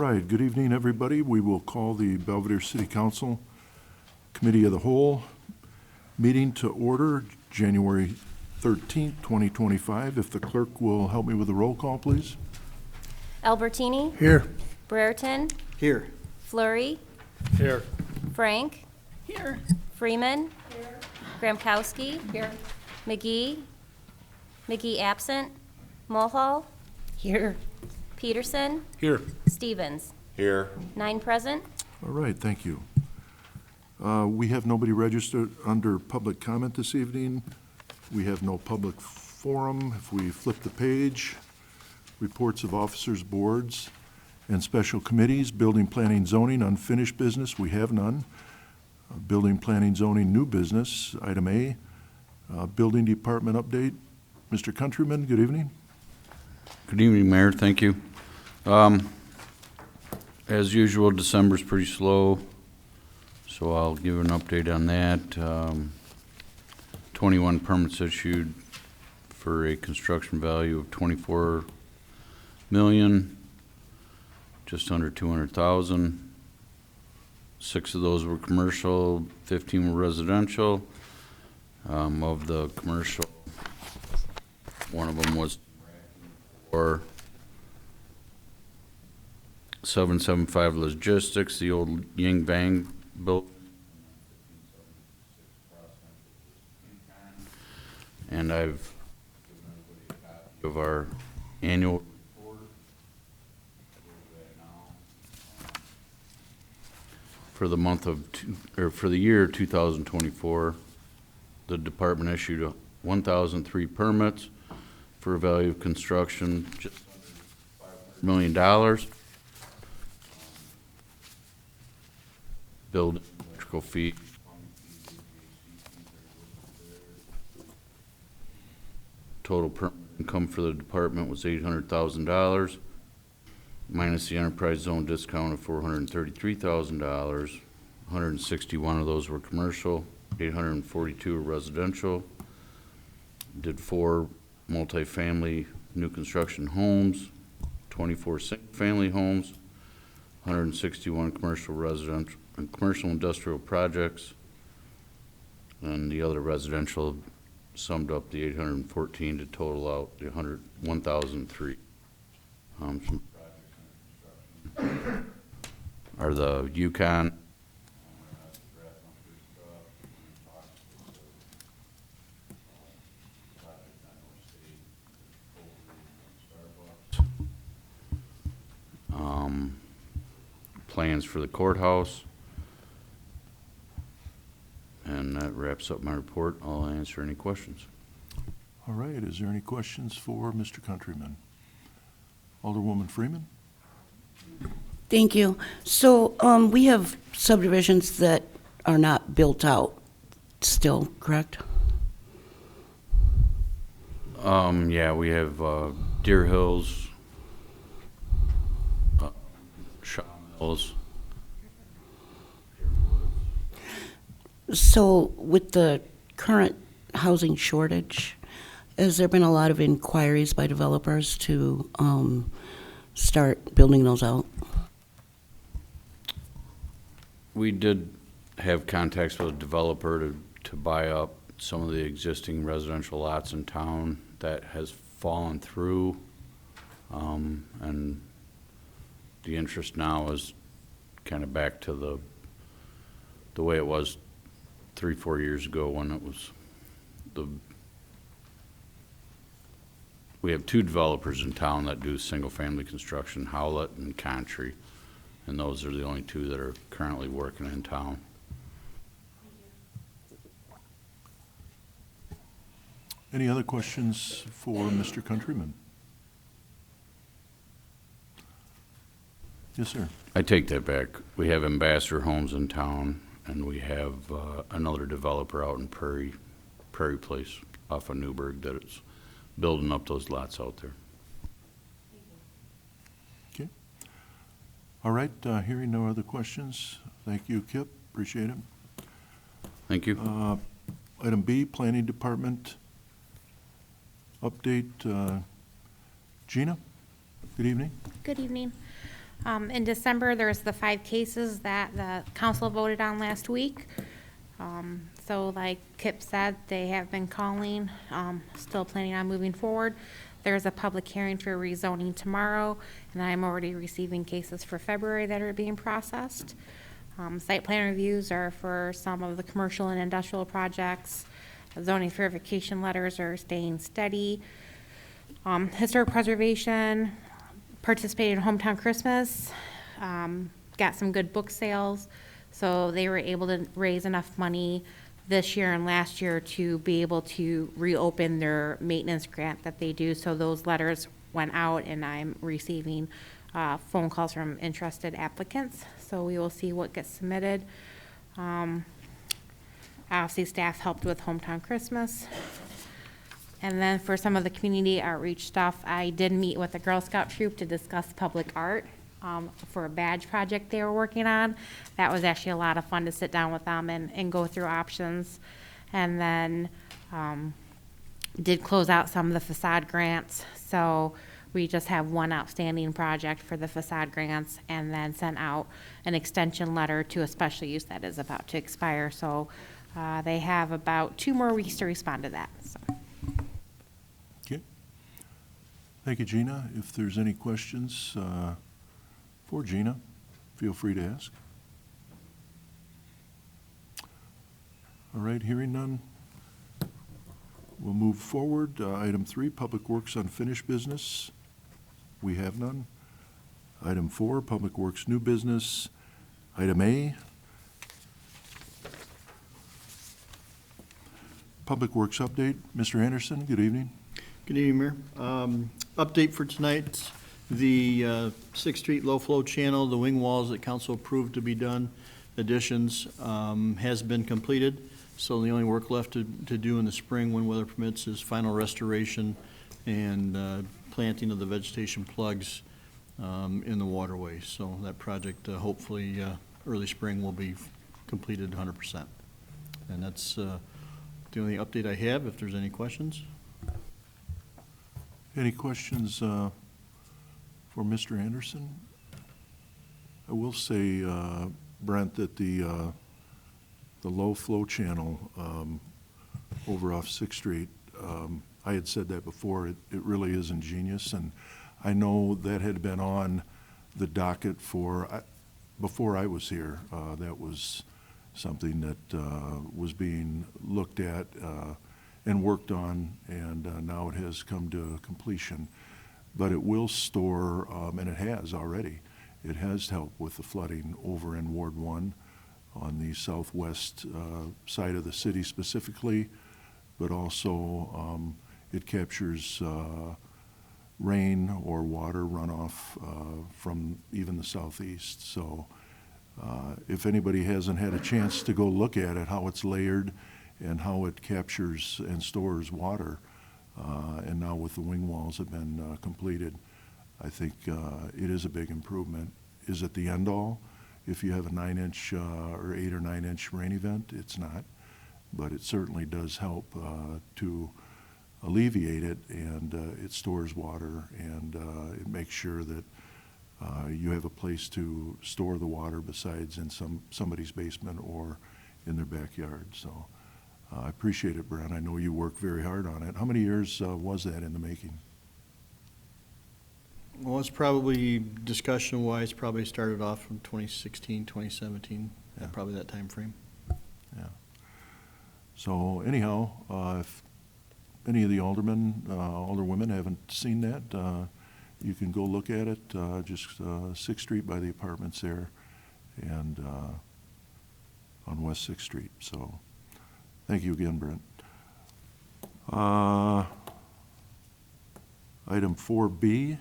right, good evening, everybody. We will call the Belvedere City Council Committee of the Whole meeting to order January 13th, 2025. If the clerk will help me with the roll call, please. Albertini? Here. Brereton? Here. Fleury? Here. Frank? Here. Freeman? Here. Gramkowski? Here. McGee? McGee absent? Mulhall? Here. Peterson? Here. Stevens? Here. 9 present. All right, thank you. We have nobody registered under public comment this evening. We have no public forum. If we flip the page, reports of officers, boards, and special committees, building, planning, zoning, unfinished business, we have none. Building, planning, zoning, new business, item A. Building department update. Mr. Countryman, good evening. Good evening, Mayor. Thank you. As usual, December's pretty slow, so I'll give an update on that. 21 permits issued for a construction value of $24 million, just under 200,000. 6 of those were commercial, 15 were residential. Of the commercial, one of them was for 775 Logistics, the old Ying Bang built. And I've given everybody a copy of our annual report. For the month of, for the year 2024, the department issued 1,003 permits for a value of construction just under $500 million. Building, electrical feet. Total permit income for the department was $800,000, minus the enterprise zone discount of $433,000. 161 of those were commercial, 842 were residential. Did 4 multifamily new construction homes, 24 single-family homes, 161 commercial residential and commercial industrial projects, and the other residential summed up the 814 to total out the 1,003. Some projects under construction are the Yukon. Plans for the courthouse. And that wraps up my report. I'll answer any questions. All right, is there any questions for Mr. Countryman? Alderwoman Freeman? Thank you. So we have subdivisions that are not built out still, correct? Yeah, we have Deer Hills, Shaw Mills. So with the current housing shortage, has there been a lot of inquiries by developers to start building those out? We did have contacts with a developer to buy up some of the existing residential lots in town. That has fallen through, and the interest now is kind of back to the way it was 3-4 years ago when it was we have 2 developers in town that do single-family construction, Howlett and Country, and those are the only 2 that are currently working in town. Any other questions for Mr. Countryman? Yes, sir. I take that back. We have Ambassador Homes in town, and we have another developer out in Prairie Place off of Newburgh that is building up those lots out there. Okay. All right, hearing no other questions. Thank you, Kip. Appreciate it. Thank you. Item B, Planning Department update. Gina, good evening. Good evening. In December, there's the 5 cases that the council voted on last week. So like Kip said, they have been calling, still planning on moving forward. There's a public hearing for rezoning tomorrow, and I'm already receiving cases for February that are being processed. Site plan reviews are for some of the commercial and industrial projects. Zoning verification letters are staying steady. Historic preservation, participated in Hometown Christmas, got some good book sales. So they were able to raise enough money this year and last year to be able to reopen their maintenance grant that they do. So those letters went out, and I'm receiving phone calls from interested applicants. So we will see what gets submitted. Obviously, staff helped with Hometown Christmas. And then for some of the community outreach stuff, I did meet with the Girl Scout troop to discuss public art for a badge project they were working on. That was actually a lot of fun to sit down with them and go through options. And then did close out some of the facade grants. So we just have one outstanding project for the facade grants, and then sent out an extension letter to a special use that is about to expire. So they have about 2 more weeks to respond to that. So. Okay. Thank you, Gina. If there's any questions for Gina, feel free to ask. All right, hearing none, we'll move forward. Item 3, Public Works unfinished business. We have none. Item 4, Public Works new business. Item A, Public Works update. Mr. Anderson, good evening. Good evening, Mayor. Update for tonight, the 6th Street low-flow channel, the wing walls that council approved to be done, additions, has been completed. So the only work left to do in the spring, when weather permits, is final restoration and planting of the vegetation plugs in the waterway. So that project, hopefully, early spring will be completed 100%. And that's the only update I have, if there's any questions. Any questions for Mr. Anderson? I will say, Brent, that the low flow channel over off 6th Street, I had said that before, it really is ingenious, and I know that had been on the docket for, before I was here. That was something that was being looked at and worked on, and now it has come to completion. But it will store, and it has already, it has helped with the flooding over in Ward 1 on the southwest side of the city specifically, but also it captures rain or water runoff from even the southeast. So if anybody hasn't had a chance to go look at it, how it's layered and how it captures and stores water, and now with the wing walls have been completed, I think it is a big improvement. Is it the end all? If you have a 9-inch or 8 or 9-inch rain event, it's not, but it certainly does help to alleviate it, and it stores water, and it makes sure that you have a place to store the water besides in somebody's basement or in their backyard. So I appreciate it, Brent. I know you worked very hard on it. How many years was that in the making? Well, it's probably, discussion-wise, probably started off from 2016, 2017, Yeah. probably that time frame. Yeah. So anyhow, if any of the aldermen, alderwomen haven't seen that, you can go look at it, just 6th Street by the apartments there, and on West 6th Street. So thank you again, Brent. Item 4B,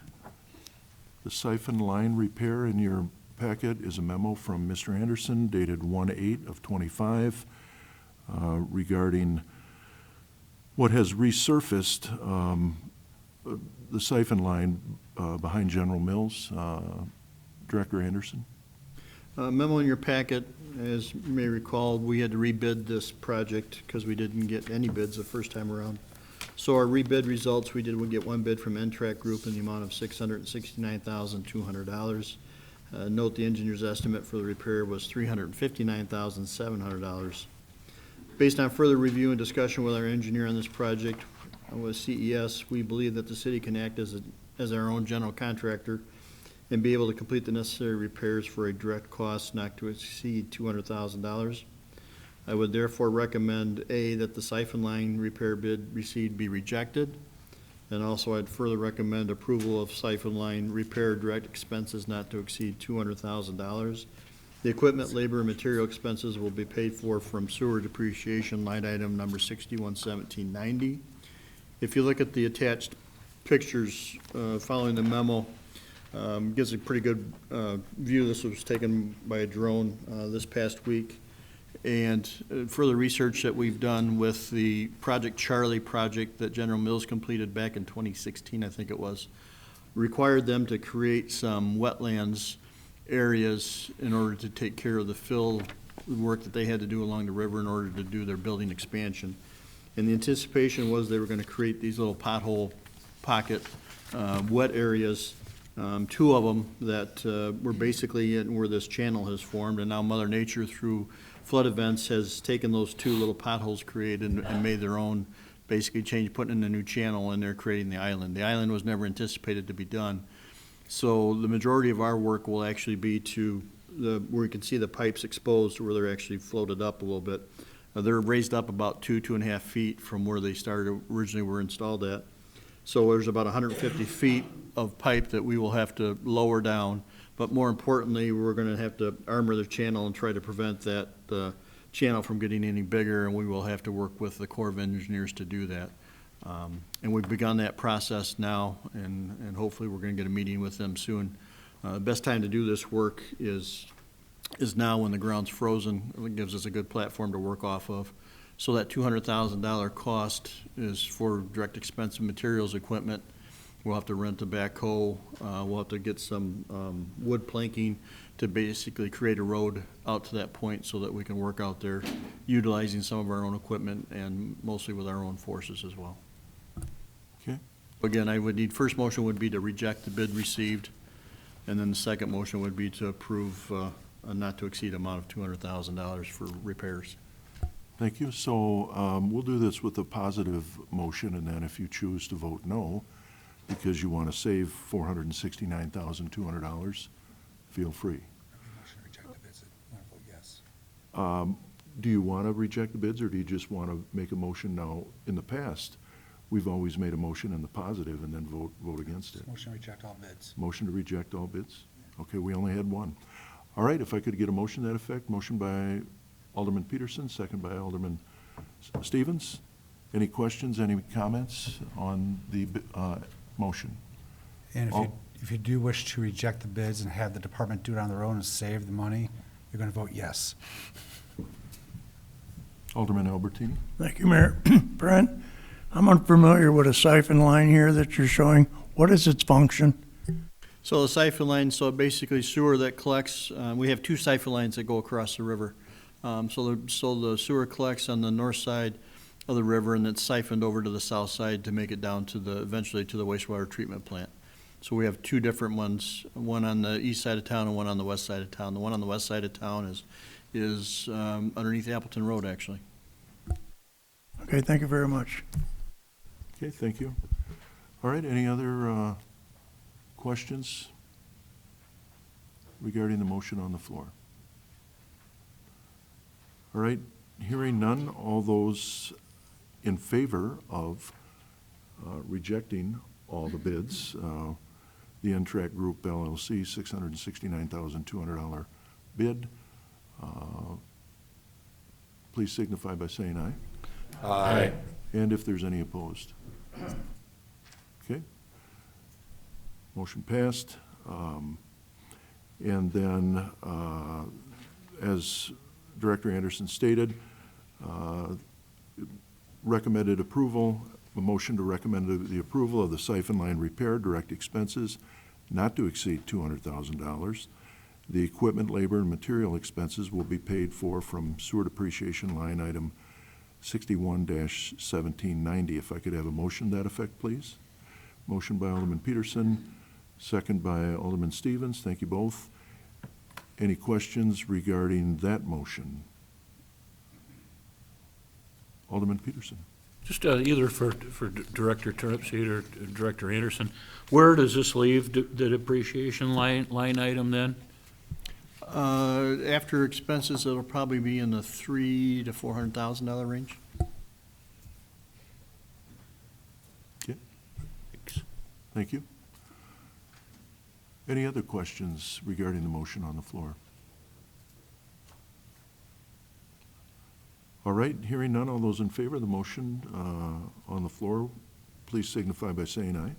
the siphon line repair. In your packet is a memo from Mr. Anderson dated 1/8/25 regarding what has resurfaced, the siphon line behind General Mills. Director Anderson? Memo in your packet, as you may recall, we had to rebid this project because we didn't get any bids the first time around. So our rebid results, we get one bid from N-Track Group in the amount of $669,200. Note the engineer's estimate for the repair was $359,700. Based on further review and discussion with our engineer on this project with CES, we believe that the city can act as our own general contractor and be able to complete the necessary repairs for a direct cost not to exceed $200,000. I would therefore recommend, A, that the siphon line repair bid received be rejected, and also I'd further recommend approval of siphon line repair direct expenses not to exceed $200,000. The equipment, labor, and material expenses will be paid for from sewer depreciation line item number 611790. If you look at the attached pictures following the memo, gives a pretty good view. This was taken by a drone this past week. And further research that we've done with the Project Charlie project that General Mills completed back in 2016, I think it was, required them to create some wetlands areas in order to take care of the fill work that they had to do along the river in order to do their building expansion. And the anticipation was they were going to create these little pothole pocket wet areas, two of them that were basically in where this channel has formed, and now Mother Nature through flood events has taken those two little potholes created and made their own, basically putting in a new channel, and they're creating the island. The island was never anticipated to be done. So the majority of our work will actually be to where you can see the pipes exposed, where they're actually floated up a little bit. They're raised up about 2.5 feet from where they originally were installed at. So there's about 150 feet of pipe that we will have to lower down. But more importantly, we're going to have to armor the channel and try to prevent that channel from getting any bigger, and we will have to work with the Corps of Engineers to do that. And we've begun that process now, and hopefully we're going to get a meeting with them soon. The best time to do this work is now when the ground's frozen. It gives us a good platform to work off of. So that $200,000 cost is for direct expense of materials, equipment. We'll have to rent a backhoe. We'll have to get some wood planking to basically create a road out to that point so that we can work out there utilizing some of our own equipment and mostly with our own forces as well. Okay. Again, I would need, first motion would be to reject the bid received, and then the second motion would be to approve a not to exceed amount of $200,000 for repairs. Thank you. So we'll do this with a positive motion, and then if you choose to vote no, because you want to save $469,200, feel free. Motion to reject the bids, I want to vote yes. Do you want to reject the bids, or do you just want to make a motion now? In the past, we've always made a motion in the positive and then vote against it. Motion to reject all bids. Motion to reject all bids? Okay, we only had one. All right, if I could get a motion to that effect. Motion by Alderman Peterson, second by Alderman Stevens. Any questions, any comments on the motion? And if you do wish to reject the bids and have the department do it on their own and save the money, you're going to vote yes. Alderman Albertini? Thank you, Mayor. Brent, I'm unfamiliar with a siphon line here that you're showing. What is its function? So the siphon line, so basically sewer that collects, we have two siphon lines that go across the river. So the sewer collects on the north side of the river, and it's siphoned over to the south side to make it down to eventually to the wastewater treatment plant. So we have two different ones, one on the east side of town and one on the west side of town. The one on the west side of town is underneath Appleton Road, actually. Okay, thank you very much. Okay, thank you. All right, any other questions regarding the motion on the floor? All right, hearing none, all those in favor of rejecting all the bids, the N-Track Group LLC, $669,200 bid, please signify by saying aye. Aye. And if there's any opposed. Okay. Motion passed. And then, as Director Anderson stated, recommended approval, a motion to recommend the approval of the siphon line repair direct expenses not to exceed $200,000. The equipment, labor, and material expenses will be paid for from sewer depreciation line item 61-1790. If I could have a motion to that effect, please. Motion by Alderman Peterson, second by Alderman Stevens. Thank you both. Any questions regarding that motion? Alderman Peterson. Just either for Director Turnipseed or Director Anderson, where does this leave the depreciation line item then? After expenses, it'll probably be in the $300,000 to $400,000 range. Okay. Thank you. Any other questions regarding the motion on the floor? All right, hearing none, all those in favor of the motion on the floor, please signify by saying aye.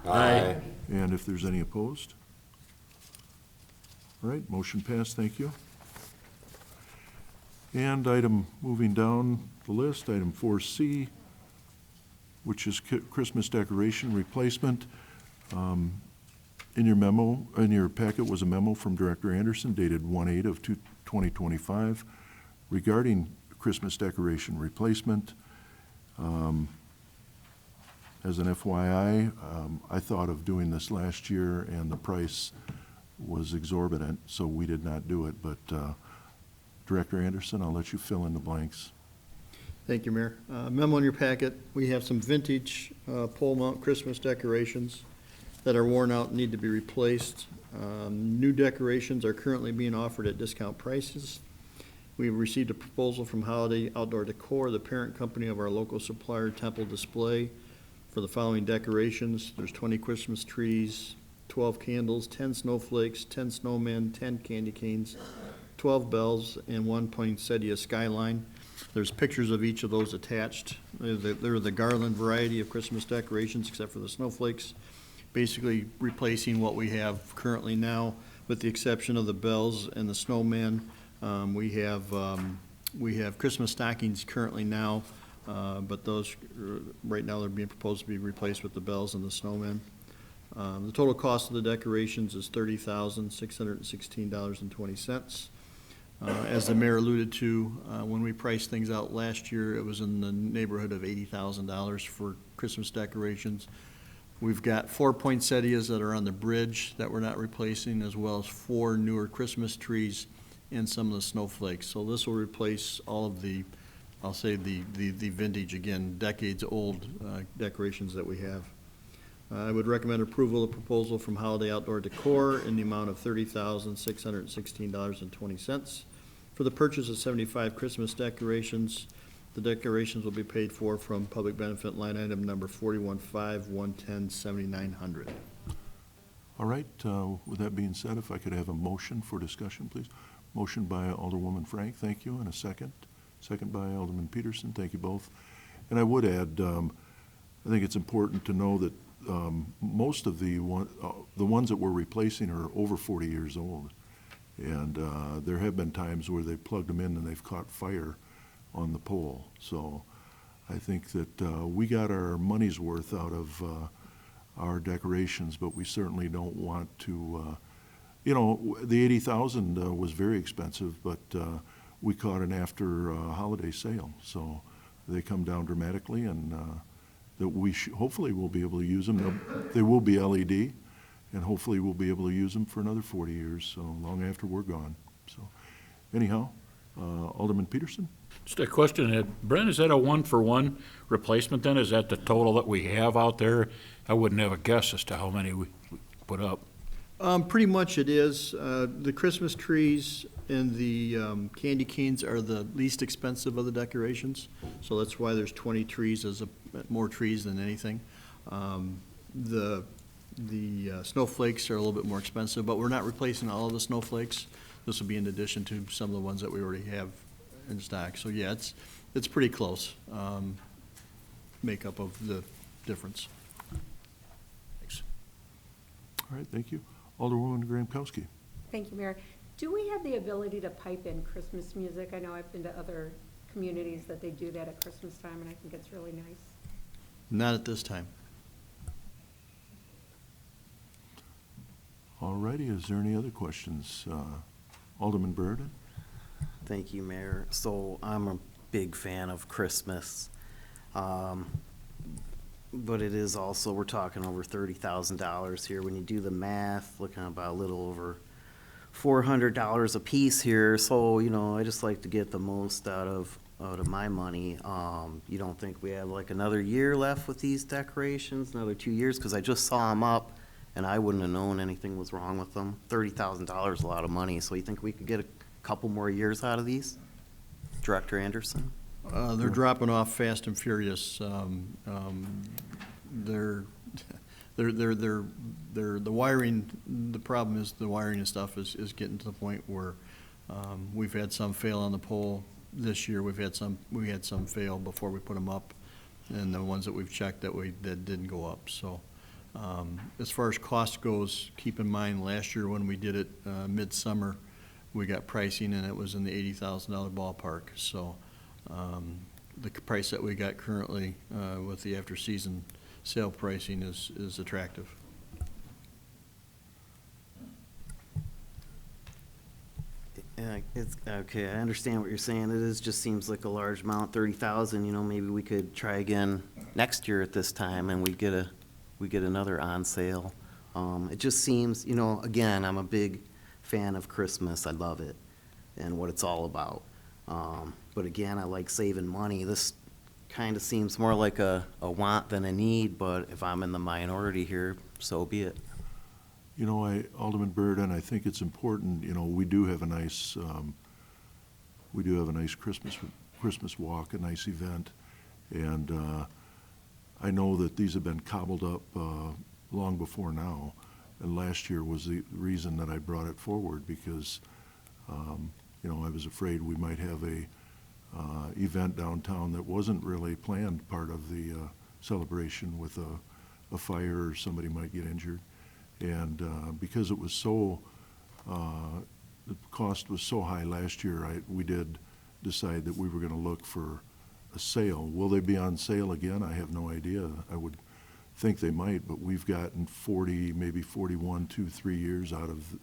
Aye. And if there's any opposed? All right, motion passed, thank you. And moving down the list, item 4C, which is Christmas decoration replacement. In your memo, in your packet was a memo from Director Anderson dated 1/8 of 2025 regarding Christmas decoration replacement. As an FYI, I thought of doing this last year and the price was exorbitant, so we did not do it. But Director Anderson, I'll let you fill in the blanks. Thank you, Mayor. Memo in your packet, we have some vintage pole mount Christmas decorations that are worn out and need to be replaced. New decorations are currently being offered at discount prices. We've received a proposal from Holiday Outdoor Decor, the parent company of our local supplier Temple Display, for the following decorations. There's 20 Christmas trees, 12 candles, 10 snowflakes, 10 snowmen, 10 candy canes, 12 bells, and 1 poinsettia skyline. There's pictures of each of those attached. They're the garland variety of Christmas decorations, except for the snowflakes, basically replacing what we have currently now, with the exception of the bells and the snowman. We have Christmas stockings currently now, but those, right now, they're being proposed to be replaced with the bells and the snowmen. The total cost of the decorations is $30,616.20. As the mayor alluded to, when we priced things out last year, it was in the neighborhood of $80,000 for Christmas decorations. We've got 4 poinsettias that are on the bridge that we're not replacing, as well as 4 newer Christmas trees and some of the snowflakes. So this will replace all of the, I'll say, the vintage, again, decades-old decorations that we have. I would recommend approval of the proposal from Holiday Outdoor Decor in the amount of $30,616.20 for the purchase of 75 Christmas decorations. The decorations will be paid for from public benefit line item number 4151107900. All right, with that being said, if I could have a motion for discussion, please. Motion by Alderwoman Frank, thank you, and a second. Second by Alderman Peterson, thank you both. And I would add, I think it's important to know that most of the ones that we're replacing are over 40 years old. And there have been times where they plugged them in and they've caught fire on the pole. So I think that we got our money's worth out of our decorations, but we certainly don't want to, the 80,000 was very expensive, but we caught an after holiday sale. So they come down dramatically, and that we hopefully we'll be able to use them. They will be LED, and hopefully we'll be able to use them for another 40 years, so long after we're gone. So anyhow, Alderman Peterson? Just a question, Brent, is that a one-for-one replacement then? Is that the total that we have out there? I wouldn't have a guess as to how many we put up. Pretty much it is. The Christmas trees and the candy canes are the least expensive of the decorations, so that's why there's 20 trees, more trees than anything. The snowflakes are a little bit more expensive, but we're not replacing all of the snowflakes. This will be in addition to some of the ones that we already have in stock. So yeah, it's pretty close makeup of the difference. Thanks. All right, thank you. Alderwoman Grankowski. Thank you, Mayor. Do we have the ability to pipe in Christmas music? I know I've been to other communities that they do that at Christmas time, and I think it's really nice. Not at this time. All righty, is there any other questions? Alderman Burden? Thank you, Mayor. So I'm a big fan of Christmas. But it is also, we're talking over $30,000 here. When you do the math, looking at about a little over $400 a piece here, so, you know, I just like to get the most out of my money. You don't think we have like another year left with these decorations, another 2 years? Because I just saw them up, and I wouldn't have known anything was wrong with them. $30,000 is a lot of money, so you think we could get a couple more years out of these? Director Anderson? They're dropping off fast and furious. The wiring, the problem is the wiring and stuff is getting to the point where we've had some fail on the pole this year. We had some fail before we put them up, and the ones that we've checked that didn't go up. So as far as cost goes, keep in mind last year when we did it midsummer, we got pricing and it was in the $80,000 ballpark. So the price that we got currently with the after season sale pricing is attractive. Yeah, it's, okay, I understand what you're saying. Just seems like a large amount, 30,000, you know, maybe we could try again next year at this time and we get another on sale. It just seems, you know, again, I'm a big fan of Christmas. I love it and what it's all about. But again, I like saving money. This kind of seems more like a want than a need, but if I'm in the minority here, so be it. You know, Alderman Burden, I think it's important, you know, we do have a nice Christmas walk, a nice event. And I know that these have been cobbled up long before now. And last year was the reason that I brought it forward because, you know, I was afraid we might have a event downtown that wasn't really planned part of the celebration with a fire or somebody might get injured. And because it was so, the cost was so high last year, we did decide that we were going to look for a sale. Will they be on sale again? I have no idea. I would think they might, but we've gotten 40, maybe 41, 2-3 years out of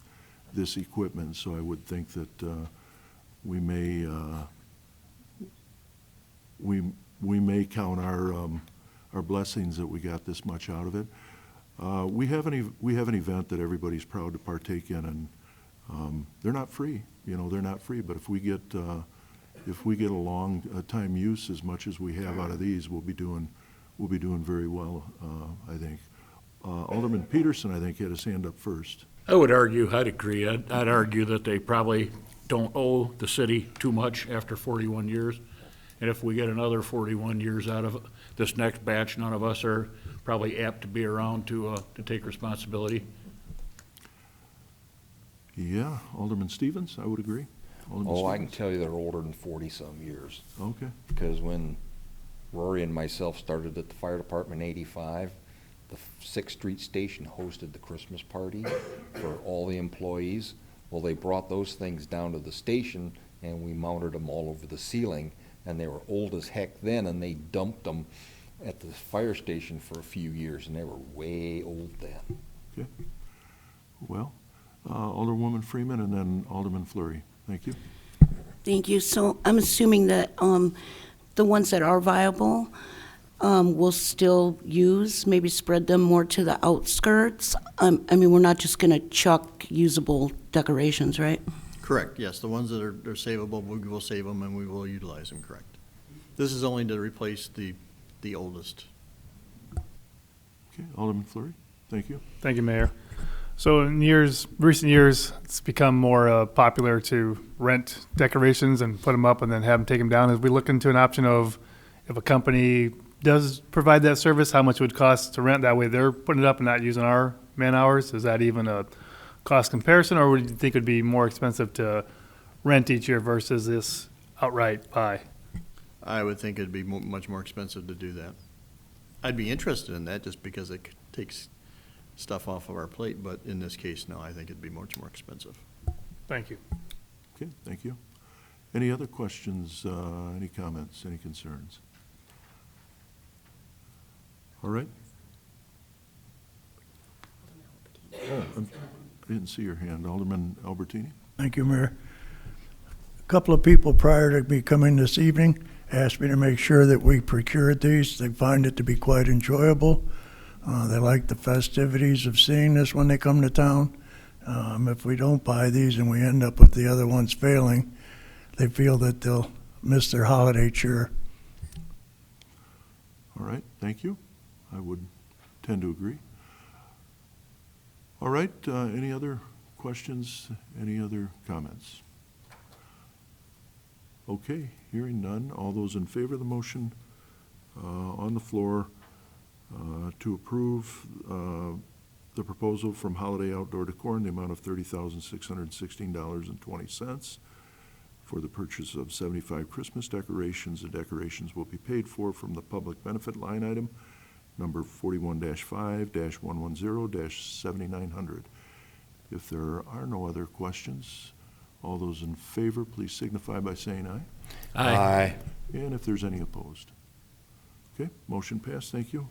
this equipment, so I would think that we may count our blessings that we got this much out of it. We have an event that everybody's proud to partake in, and they're not free. You know, they're not free. But if we get a long time use as much as we have out of these, we'll be doing very well. I think. Alderman Peterson, I think, had his hand up first. I would argue, I'd agree. I'd argue that they probably don't owe the city too much after 41 years. And if we get another 41 years out of this next batch, none of us are probably apt to be around to take responsibility. Yeah, Alderman Stevens, I would agree. Alderman Oh, I can Stevens. tell you they're older than 40-some years. Okay. Because when Rory and myself started at the fire department in '85, the 6th Street Station hosted the Christmas party for all the employees. Well, they brought those things down to the station and we mounted them all over the ceiling. And they were old as heck then, and they dumped them at the fire station for a few years, and they were way old then. Okay. Well, Alderwoman Freeman and then Alderman Fleury. Thank you. Thank you. So I'm assuming that the ones that are viable we'll still use, maybe spread them more to the outskirts. I mean, we're not just going to chuck usable decorations, right? Correct, yes. The ones that are savable, we will save them and we will utilize them, correct. This is only to replace the oldest. Okay, Alderman Fleury. Thank you. Thank you, Mayor. So in recent years, it's become more popular to rent decorations and put them up and then have them take them down. As we look into an option of if a company does provide that service, how much it would cost to rent, that way they're putting it up and not using our man hours? Is that even a cost comparison, or would you think it would be more expensive to rent each year versus this outright buy? I would think it'd be much more expensive to do that. I'd be interested in that just because it takes stuff off of our plate, but in this case, no, I think it'd be much more expensive. Thank you. Okay, thank you. Any other questions, any comments, any concerns? All right. Oh, I didn't see your hand. Alderman Albertini? Thank you, Mayor. A couple of people prior to me coming this evening asked me to make sure that we procured these. They find it to be quite enjoyable. They like the festivities of seeing this when they come to town. If we don't buy these and we end up with the other ones failing, they feel that they'll miss their holiday cheer. All right, thank you. I would tend to agree. All right, any other questions, any other comments? Okay, hearing none. All those in favor of the motion on the floor to approve the proposal from Holiday Outdoor Decor in the amount of $30,616.20 for the purchase of 75 Christmas decorations. The decorations will be paid for from the public benefit line item, number 41-5-110-7900. If there are no other questions, all those in favor, please signify by saying aye. Aye. And if there's any opposed. Okay, motion passed, thank you.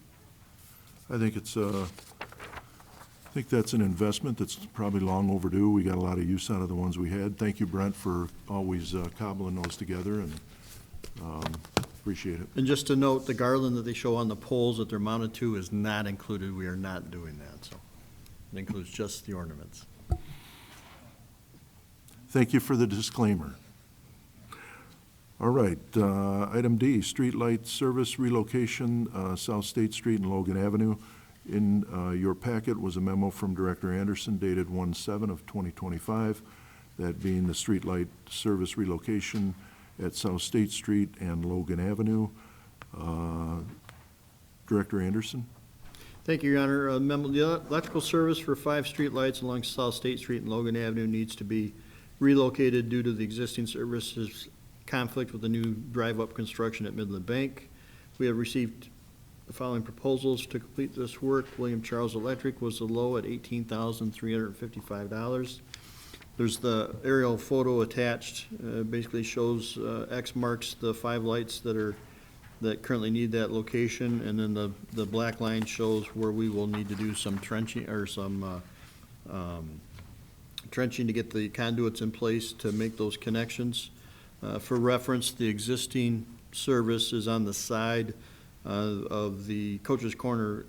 I think it's, I think that's an investment that's probably long overdue. We got a lot of use out of the ones we had. Thank you, Brent, for always cobbling those together, and appreciate it. And just to note, the garland that they show on the poles that they're mounted to is not included. We are not doing that, so it includes just the ornaments. Thank you for the disclaimer. All right, item D, street light service relocation, South State Street and Logan Avenue. In your packet was a memo from Director Anderson dated 1/7 of 2025, that being the street light service relocation at South State Street and Logan Avenue. Director Anderson? Thank you, Your Honor. The electrical service for 5 streetlights along South State Street and Logan Avenue needs to be relocated due to the existing services conflict with the new drive-up construction at Midland Bank. We have received the following proposals to complete this work. William Charles Electric was the low at $18,355. There's the aerial photo attached, basically shows X marks the 5 lights that currently need that location, and then the black line shows where we will need to do some trenching, or some trenching to get the conduits in place to make those connections. For reference, the existing service is on the side of the Coach's Corner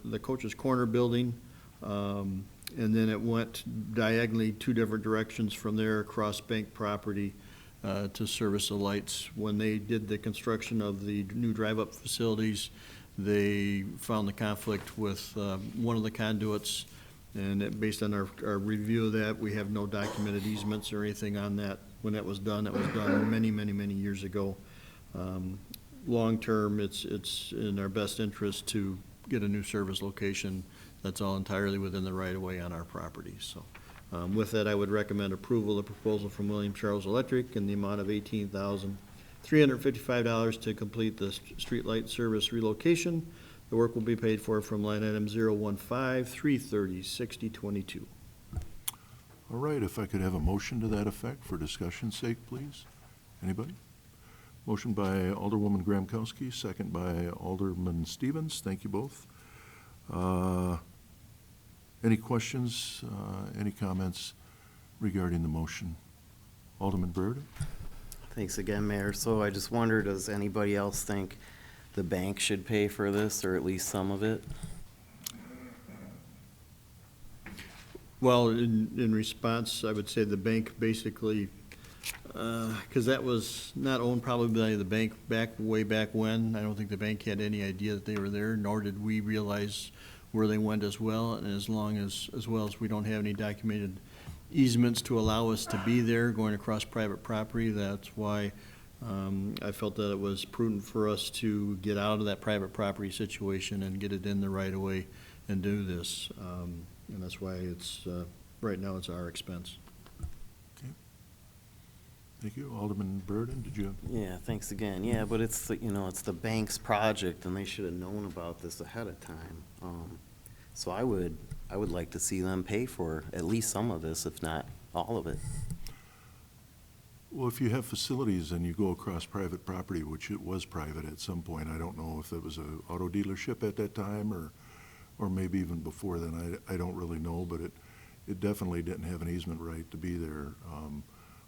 building, and then it went diagonally 2 different directions from there across bank property to service the lights. When they did the construction of the new drive-up facilities, they found the conflict with one of the conduits, and based on our review of that, we have no documented easements or anything on that. When that was done many, many, many years ago. Long-term, it's in our best interest to get a new service location that's all entirely within the right-of-way on our property. So with that, I would recommend approval of the proposal from William Charles Electric in the amount of $18,355 to complete the streetlight service relocation. The work will be paid for from line item 015-330-6022. All right, if I could have a motion to that effect for discussion's sake, please. Anybody? Motion by Alderwoman Gramkowski, second by Alderman Stevens. Thank you both. Any questions, any comments regarding the motion? Alderman Brereton? Thanks again, Mayor. So I just wonder, does anybody else think the bank should pay for this, or at least some of it? Well, in response, I would say the bank basically, because that was not owned probably by the bank way back when. I don't think the bank had any idea that they were there, nor did we realize where they went as well. And as well as we don't have any documented easements to allow us to be there going across private property, that's why I felt that it was prudent for us to get out of that private property situation and get it in the right of way and do this. And that's why it's, right now it's our expense. Okay. Thank you. Alderman Brereton, did you have? Yeah, thanks again. Yeah, but it's, it's the bank's project, and they should have known about this ahead of time. So I would like to see them pay for at least some of this, if not all of it. Well, if you have facilities and you go across private property, which it was private at some point, I don't know if it was an auto dealership at that time or maybe even before then, I don't really know, but it definitely didn't have an easement right to be there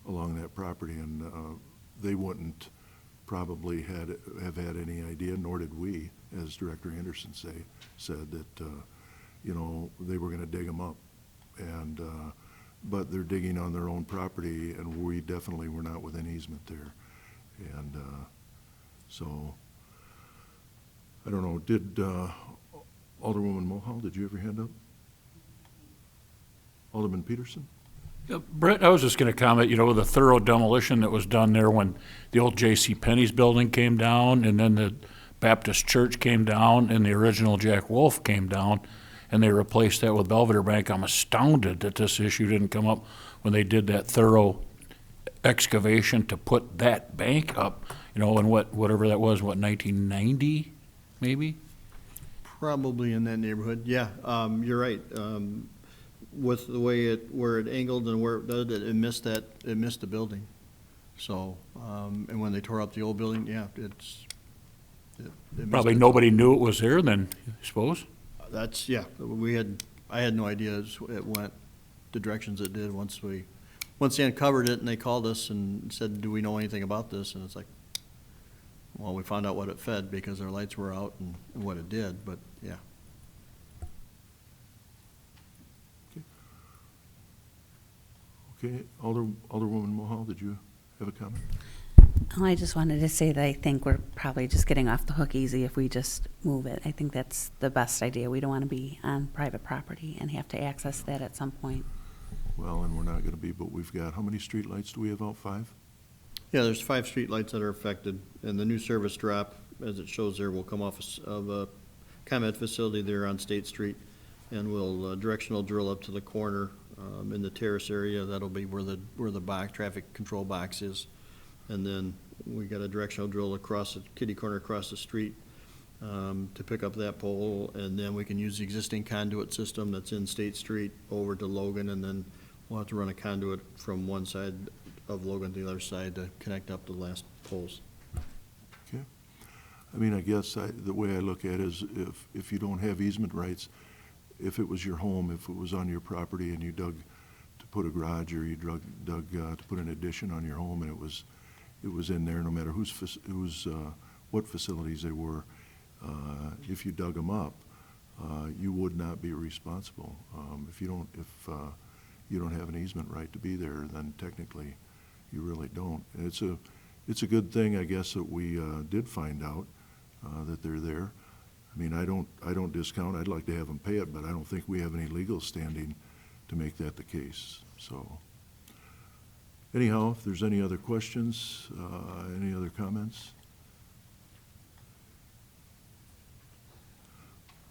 along that property, and they wouldn't probably have had any idea, nor did we, as Director Anderson said that they were going to dig them up, and but they're digging on their own property, and we definitely were not within easement there. And so, I don't know, did Alderwoman Mulhall, did you have your hand up? Alderman Peterson? Yeah, Brett, I was just going to comment, the thorough demolition that was done there when the old J.C. Penney's building came down, and then the Baptist Church came down, and the original Jack Wolf came down, and they replaced that with Belvedere Bank. I'm astounded that this issue didn't come up when they did that thorough excavation to put that bank up, in whatever that was, 1990, maybe? Probably in that neighborhood, yeah. You're right. With the way where it angled and where it did, it missed the building. So, and when they tore up the old building, yeah, it missed Probably it. nobody knew it was there then, I suppose? That's, yeah, I had no idea it went the directions it did once they uncovered it and they called us and said, do we know anything about this? And it's like, well, we found out what it fed because our lights were out and what it did, but yeah. Okay, Alderwoman Mulhall, did you have a comment? Oh, I just wanted to say that I think we're probably just getting off the hook easy if we just move it. I think that's the best idea. We don't want to be on private property and have to access that at some point. Well, and we're not gonna be, but we've got, how many streetlights do we have out? 5? Yeah, there's 5 streetlights that are affected, and the new service drop, as it shows there, will come off of a ComEd facility there on State Street, and we'll directional drill up to the corner in the terrace area. That'll be where the box, traffic control box is. And then we got a directional drill across the kitty corner across the street to pick up that pole, and then we can use the existing conduit system that's in State Street over to Logan, and then we'll have to run a conduit from one side of Logan to the other side to connect up the last poles. Okay. I mean, I guess the way I look at it is if you don't have easement rights, if it was your home, if it was on your property and you dug to put a garage or you dug to put an addition on your home and it was in there, no matter what facilities they were, if you dug them up, you would not be responsible. If you don't have an easement right to be there, then technically you really don't. And it's a good thing, I guess, that we did find out that they're there. I mean, I don't discount. I'd like to have them pay it, but I don't think we have any legal standing to make that the case. So, anyhow, if there's any other questions, any other comments?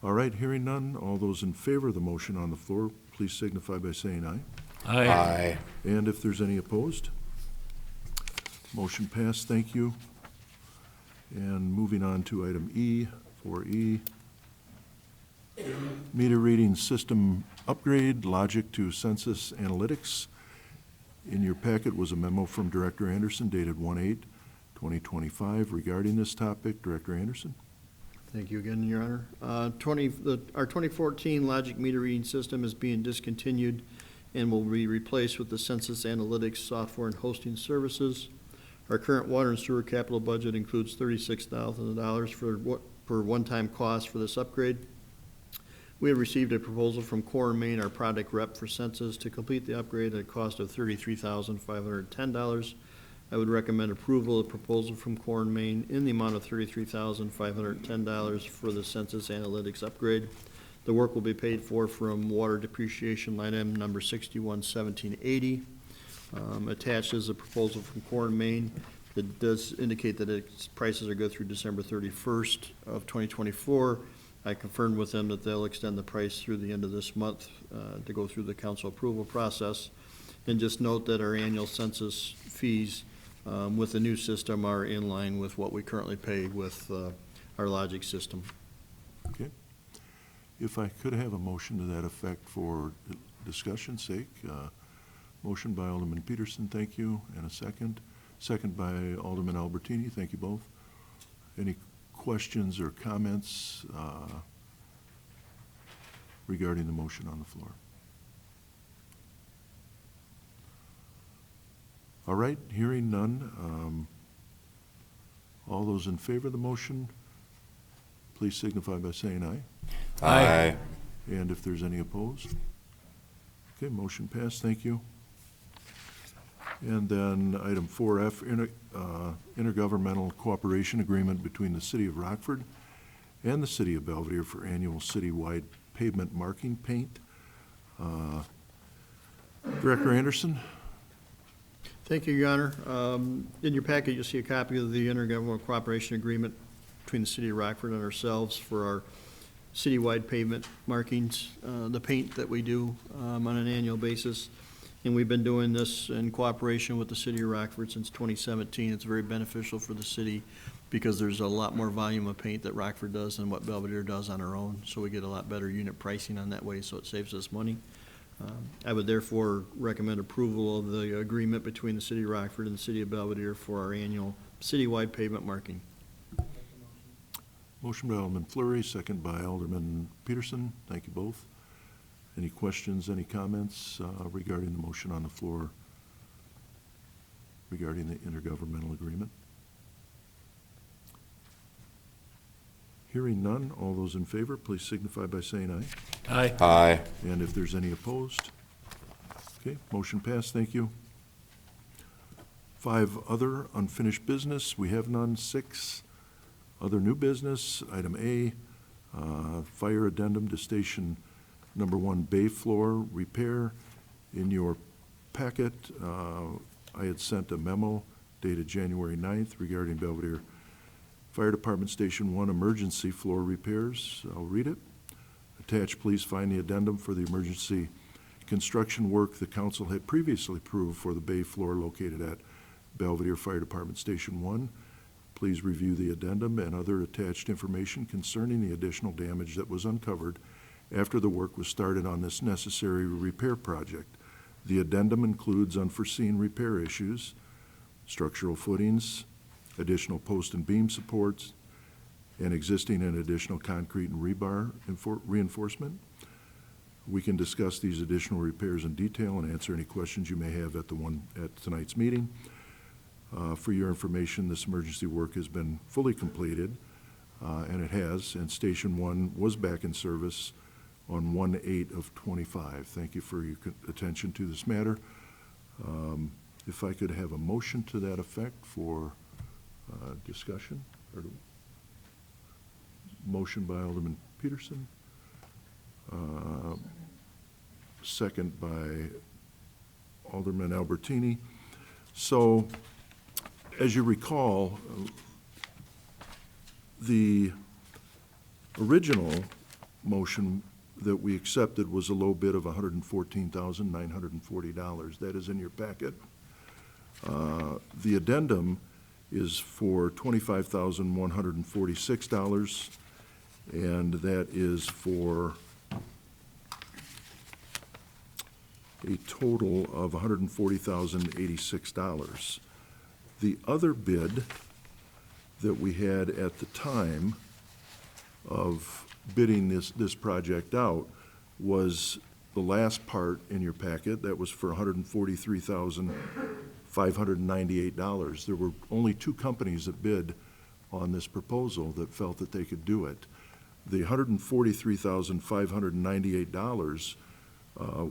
All right, hearing none. All those in favor of the motion on the floor, please signify by saying aye. Aye. And if there's any opposed? Motion passed, thank you. And moving on to item E, 4E. Meter reading system upgrade, logic to census analytics. In your packet was a memo from Director Anderson dated 1/8/2025 regarding this topic. Director Anderson? Thank you again, Your Honor. Our 2014 Logic meter reading system is being discontinued and will be replaced with the Census Analytics software and hosting services. Our current water and sewer capital budget includes $36,000 for one-time cost for this upgrade. We have received a proposal from Core and Main, our product rep for Census, to complete the upgrade at a cost of $33,510. I would recommend approval of the proposal from Core and Main in the amount of $33,510 for the Census Analytics upgrade. The work will be paid for from water depreciation line item number 611780. Attached is a proposal from Core and Main that does indicate that its prices are good through December 31st of 2024. I confirmed with them that they'll extend the price through the end of this month to go through the council approval process. And just note that our annual census fees with the new system are in line with what we currently pay with our Logic system. Okay. If I could have a motion to that effect for discussion's sake. Motion by Alderman Peterson, thank you, and a second. Second by Alderman Albertini, thank you both. Any questions or comments regarding the motion on the floor? All right, hearing none. All those in favor of the motion, please signify by saying aye. Aye. And if there's any opposed? Okay, motion passed, thank you. And then item 4F, intergovernmental cooperation agreement between the City of Rockford and the City of Belvedere for annual citywide pavement marking paint. Director Anderson? Thank you, Your Honor. In your packet, you'll see a copy of the intergovernmental cooperation agreement between the City of Rockford and ourselves for our citywide pavement markings, the paint that we do on an annual basis. And we've been doing this in cooperation with the City of Rockford since 2017. It's very beneficial for the city because there's a lot more volume of paint that Rockford does than what Belvedere does on our own. So we get a lot better unit pricing on that way, so it saves us money. I would therefore recommend approval of the agreement between the City of Rockford and the City of Belvedere for our annual citywide pavement marking. Motion by Alderman Fleury, second by Alderman Peterson. Thank you both. Any questions, any comments regarding the motion on the floor regarding the intergovernmental agreement? Hearing none, all those in favor, please signify by saying aye. Aye. Aye. And if there's any opposed? Okay, motion passed, thank you. 5, other unfinished business, we have none. 6, other new business, item A, fire addendum to station number 1 bay floor repair. In your packet, I had sent a memo dated January 9th regarding Belvedere Fire Department Station 1 emergency floor repairs. I'll read it. Attached, please find the addendum for the emergency construction work the council had previously approved for the bay floor located at Belvedere Fire Department Station 1. Please review the addendum and other attached information concerning the additional damage that was uncovered after the work was started on this necessary repair project. The addendum includes unforeseen repair issues, structural footings, additional post and beam supports, and existing and additional concrete and rebar reinforcement. We can discuss these additional repairs in detail and answer any questions you may have at tonight's meeting. For your information, this emergency work has been fully completed, and it has, and Station 1 was back in service on 1/8/25. Thank you for your attention to this matter. If I could have a motion to that effect for discussion, or motion by Alderman Peterson, second by Alderman Albertini. So, as you recall, the original motion that we accepted was a low bid of $114,940. That is in your packet. The addendum is for $25,146, and that is for a total of $140,086. The other bid that we had at the time of bidding this project out was the last part in your packet. That was for $143,598. There were only 2 companies that bid on this proposal that felt that they could do it. The $143,598,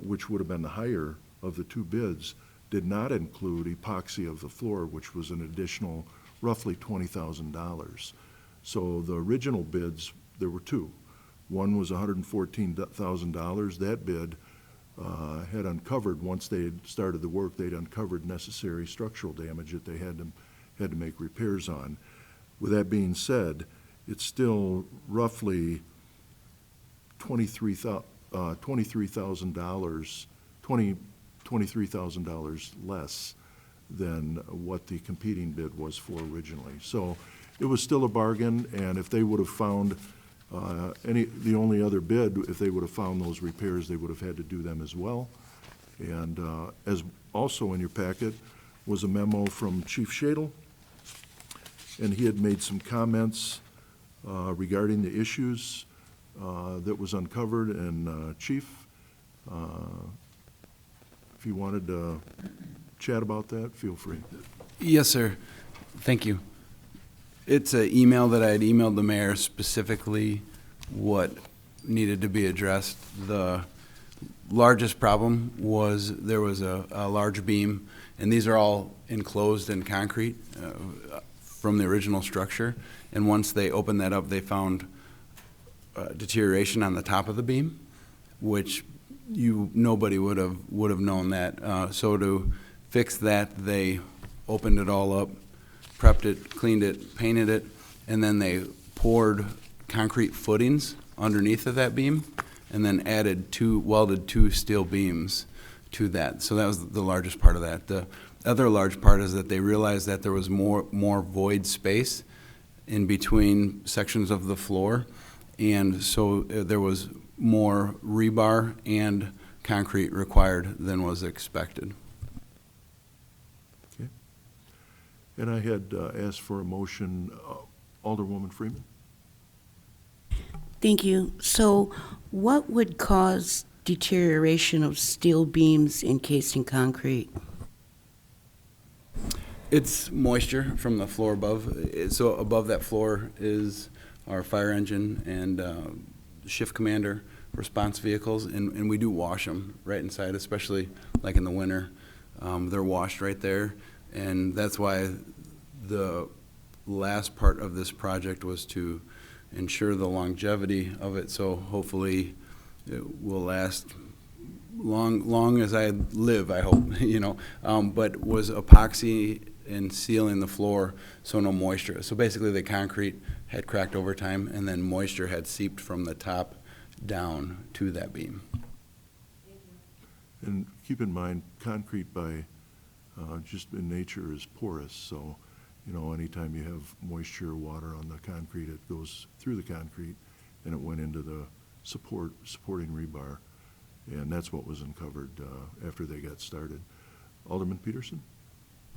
which would have been the higher of the 2 bids, did not include epoxy of the floor, which was an additional roughly $20,000. So the original bids, there were 2. One was $114,000. That bid had uncovered, once they had started the work, they'd uncovered necessary structural damage that they had to make repairs on. With that being said, it's still roughly $23,000 less than what the competing bid was for originally. So it was still a bargain, and if they would have found the only other bid, if they would have found those repairs, they would have had to do them as well. And as also in your packet was a memo from Chief Shadle, and he had made some comments regarding the issues that was uncovered. And Chief, if you wanted to chat about that, feel free. Yes, sir. Thank you. It's an email that I had emailed the mayor specifically what needed to be addressed. The largest problem was there was a large beam, and these are all enclosed in concrete from the original structure. And once they opened that up, they found deterioration on the top of the beam, which nobody would have known that. So to fix that, they opened it all up, prepped it, cleaned it, painted it, and then they poured concrete footings underneath of that beam, and then welded two steel beams to that. So that was the largest part of that. The other large part is that they realized that there was more void space in between sections of the floor, and so there was more rebar and concrete required than was expected. Okay. And I had asked for a motion, Alderwoman Freeman? Thank you. So what would cause deterioration of steel beams encased in concrete? It's moisture from the floor above. So above that floor is our fire engine and shift commander response vehicles, and we do wash them right inside, especially like in the winter. They're washed right there, and that's why the last part of this project was to ensure the longevity of it, so hopefully it will last long as I live, I hope, you know. But was epoxy and sealing the floor so no moisture. So basically the concrete had cracked over time, and then moisture had seeped from the top down to that beam. And keep in mind, concrete by just in nature is porous, so, you know, anytime you have moisture or water on the concrete, it goes through the concrete, and it went into the supporting rebar, and that's what was uncovered after they got started. Alderman Peterson?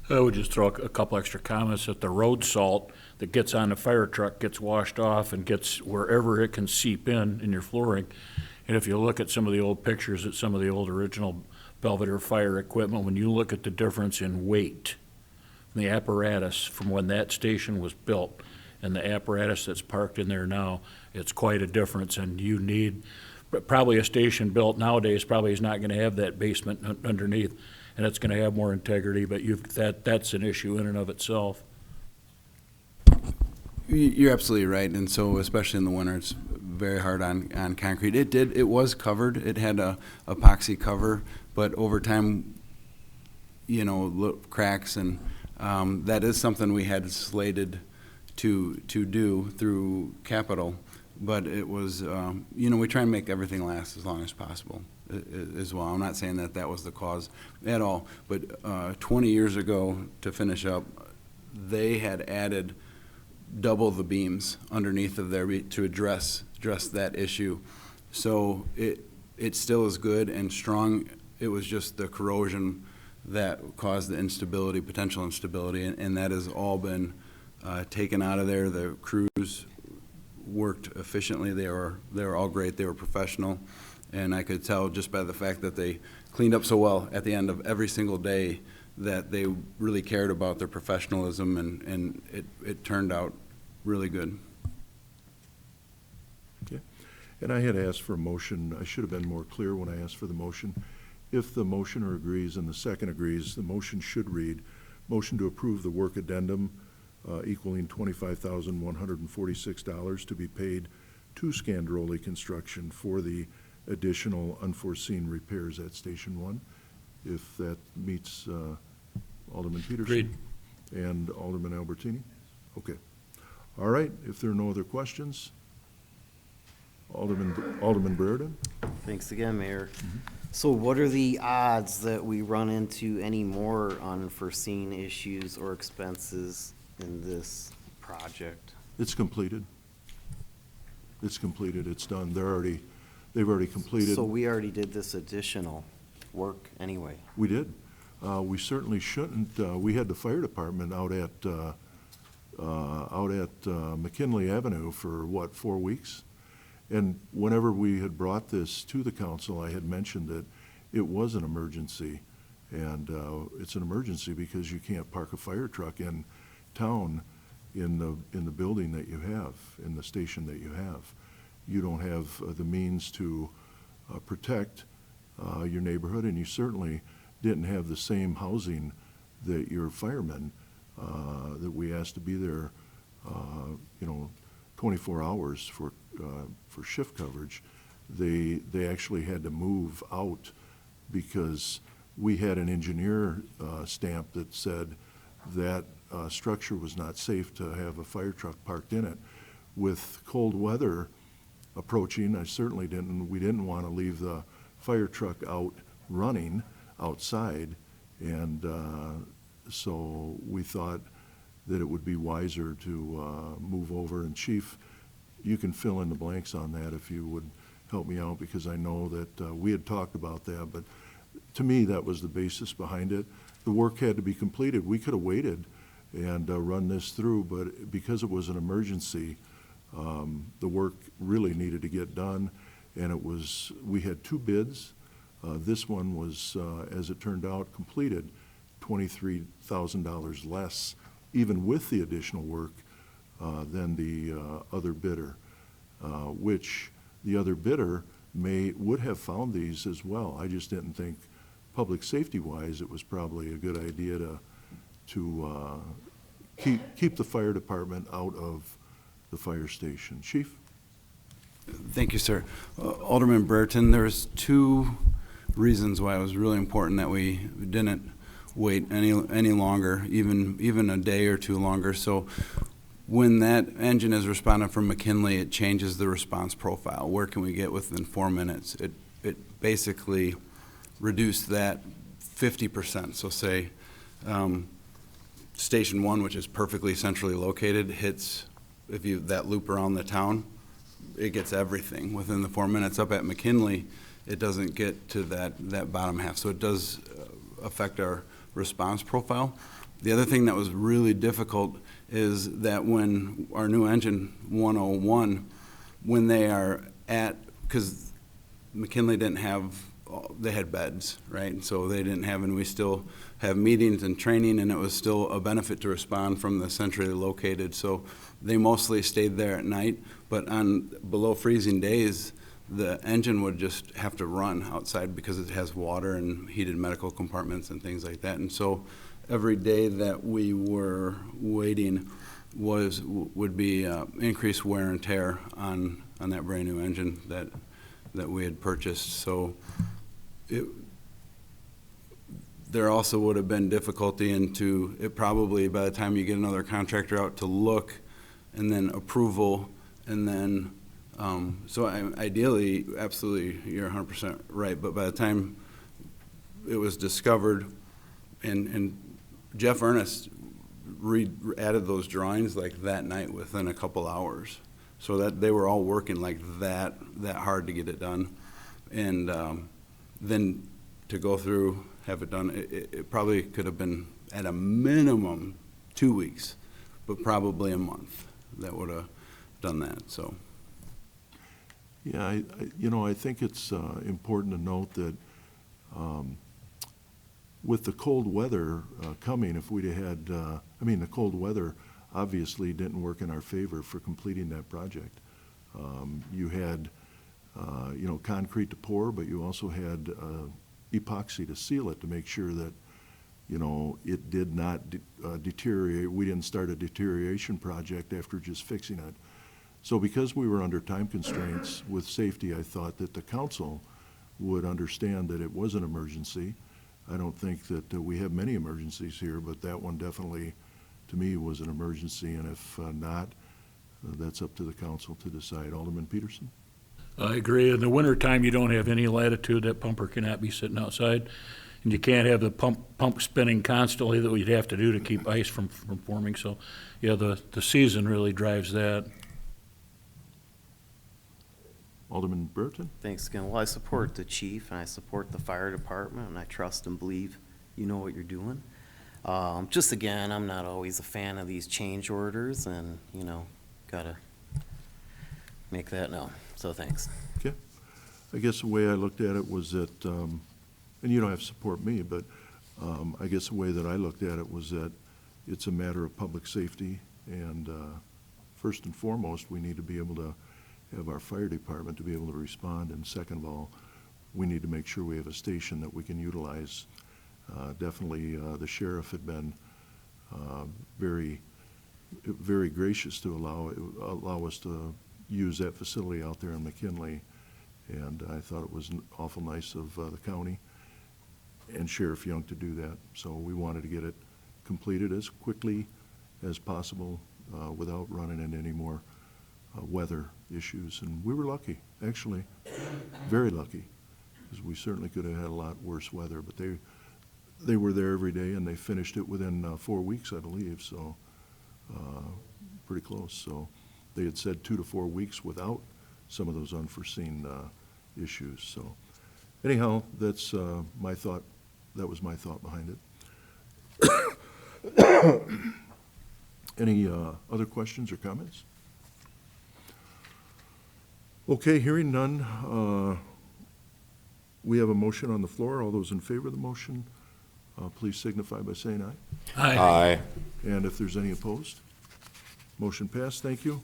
I would just throw a couple extra comments that the road salt that gets on the fire truck gets washed off and gets wherever it can seep in your flooring. And if you look at some of the old pictures at some of the old original Belvedere fire equipment, when you look at the difference in weight, the apparatus from when that station was built and the apparatus that's parked in there now, it's quite a difference. And you need, probably a station built nowadays probably is not going to have that basement underneath, and it's going to have more integrity, but that's an issue in and of itself. You're absolutely right, and so especially in the winter, it's very hard on concrete. It was covered. It had a epoxy cover, but over time, you know, cracks, and that is something we had slated to do through capital, but it was, you know, we try and make everything last as long as possible as well. I'm not saying that was the cause at all, but 20 years ago, to finish up, they had added double the beams underneath of there to address that issue. So it still is good and strong. It was just the corrosion that caused the instability, potential instability, and that has all been taken out of there. The crews worked efficiently. They were all great. They were professional, and I could tell just by the fact that they cleaned up so well at the end of every single day that they really cared about their professionalism, and it turned out really good. Okay. And I had asked for a motion. I should have been more clear when I asked for the motion. If the motioner agrees and the second agrees, the motion should read, motion to approve the work addendum equaling $25,146 to be paid to Scandrolli Construction for the additional unforeseen repairs at Station 1. If that meets Alderman Peterson. Agreed. And Alderman Albertini? Okay. All right, if there are no other questions, Alderman Brereton? Thanks again, Mayor. So what are the odds that we run into any more unforeseen issues or expenses in this project? It's completed. It's completed, it's done. They've already completed. So we already did this additional work anyway. We did. We certainly shouldn't. We had the fire department out at McKinley Avenue for, 4 weeks? And whenever we had brought this to the council, I had mentioned that it was an emergency. And it's an emergency because you can't park a fire truck in town in the building that you have, in the station that you have. You don't have the means to protect your neighborhood, and you certainly didn't have the same housing that your firemen, that we asked to be there, 24 hours for shift coverage. They actually had to move out because we had an engineer stamp that said that structure was not safe to have a fire truck parked in it. With cold weather approaching, we didn't want to leave the fire truck out running outside, and so we thought that it would be wiser to move over. And Chief, you can fill in the blanks on that if you would help me out, because I know that we had talked about that, but to me, that was the basis behind it. The work had to be completed. We could have waited and run this through, but because it was an emergency, the work really needed to get done, and we had 2 bids. This one was, as it turned out, completed $23,000 less, even with the additional work, than the other bidder, which the other bidder would have found these as well. I just didn't think, public safety-wise, it was probably a good idea to keep the fire department out of the fire station. Chief? Thank you, sir. Alderman Burton, there's 2 reasons why it was really important that we didn't wait any longer, even a day or 2 longer. So when that engine is responding from McKinley, it changes the response profile. Where can we get within 4 minutes? It basically reduced that 50%. So say Station 1, which is perfectly centrally located, hits, that loop around the town, it gets everything within the 4 minutes. Up at McKinley, it doesn't get to that bottom half. So it does affect our response profile. The other thing that was really difficult is that when our new engine 101, when they are because McKinley didn't have, they had beds, right? And so they didn't have, and we still have meetings and training, and it was still a benefit to respond from the centrally located. So they mostly stayed there at night, but on below freezing days, the engine would just have to run outside because it has water and heated medical compartments and things like that. And so every day that we were waiting would be increased wear and tear on that brand new engine that we had purchased. So there also would have been difficulty into it, probably by the time you get another contractor out to look, and then approval, and then ideally, absolutely, you're 100% right, but by the time it was discovered, and Jeff Ernest added those drawings like that night within a couple hours, so that they were all working like that hard to get it done, and then to go through, have it done, it probably could have been at a minimum 2 weeks, but probably a month that would have done that, so. Yeah, I think it's important to note that with the cold weather coming, if we'd had, the cold weather obviously didn't work in our favor for completing that project. You had, concrete to pour, but you also had epoxy to seal it to make sure that, it did not deteriorate. We didn't start a deterioration project after just fixing it. So because we were under time constraints with safety, I thought that the council would understand that it was an emergency. I don't think that we have many emergencies here, but that one definitely, to me, was an emergency, and if not, that's up to the council to decide. Alderman Peterson? I agree. In the wintertime, you don't have any latitude. That pumper cannot be sitting outside, and you can't have the pump spinning constantly that we'd have to do to keep ice from forming. So, yeah, the season really drives that. Alderman Burton? Thanks again. Well, I support the chief, and I support the fire department, and I trust and believe you know what you're doing. Just again, I'm not always a fan of these change orders, and, gotta make that known. So thanks. Okay. I guess the way I looked at it was that, and you don't have to support me, but I guess the way that I looked at it was that it's a matter of public safety, and first and foremost, we need to be able to have our fire department to be able to respond, and second of all, we need to make sure we have a station that we can utilize. Definitely, the sheriff had been very, very gracious to allow us to use that facility out there in McKinley, and I thought it was awful nice of the county and Sheriff Young to do that. So we wanted to get it completed as quickly as possible without running into any more weather issues. And we were lucky, actually, very lucky, because we certainly could have had a lot worse weather. But they were there every day, and they finished it within 4 weeks, I believe, so pretty close. So they had said 2 to 4 weeks without some of those unforeseen issues. So anyhow, that's my thought. That was my thought behind it. Any other questions or comments? Okay, hearing none, we have a motion on the floor. All those in favor of the motion, please signify by saying aye. Aye. And if there's any opposed, motion passed. Thank you.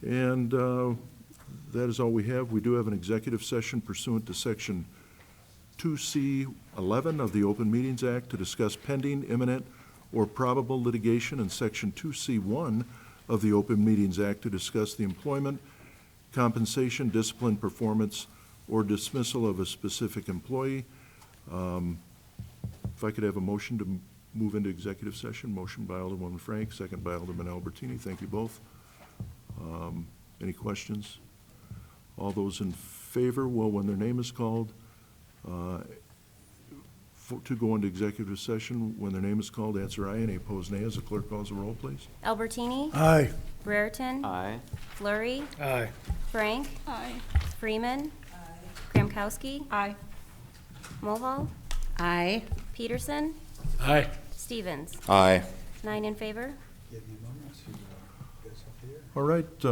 And that is all we have. We do have an executive session pursuant to Section 2C11 of the Open Meetings Act to discuss pending, imminent, or probable litigation, and Section 2C1 of the Open Meetings Act to discuss the employment, compensation, discipline, performance, or dismissal of a specific employee. If I could have a motion to move into executive session. Motion by Alderman Frank, second by Alderman Albertini. Thank you both. Any questions? All those in favor, well, when their name is called, to go into executive session, when their name is called, answer aye. Any opposed, nay. As the clerk calls the roll, please. Albertini? Aye. Brereton? Aye. Flurry? Aye. Frank? Aye. Freeman? Gramkowski? Aye. Mulhall? Aye. Peterson? Aye. Stevens? Aye. 9 in favor. All right,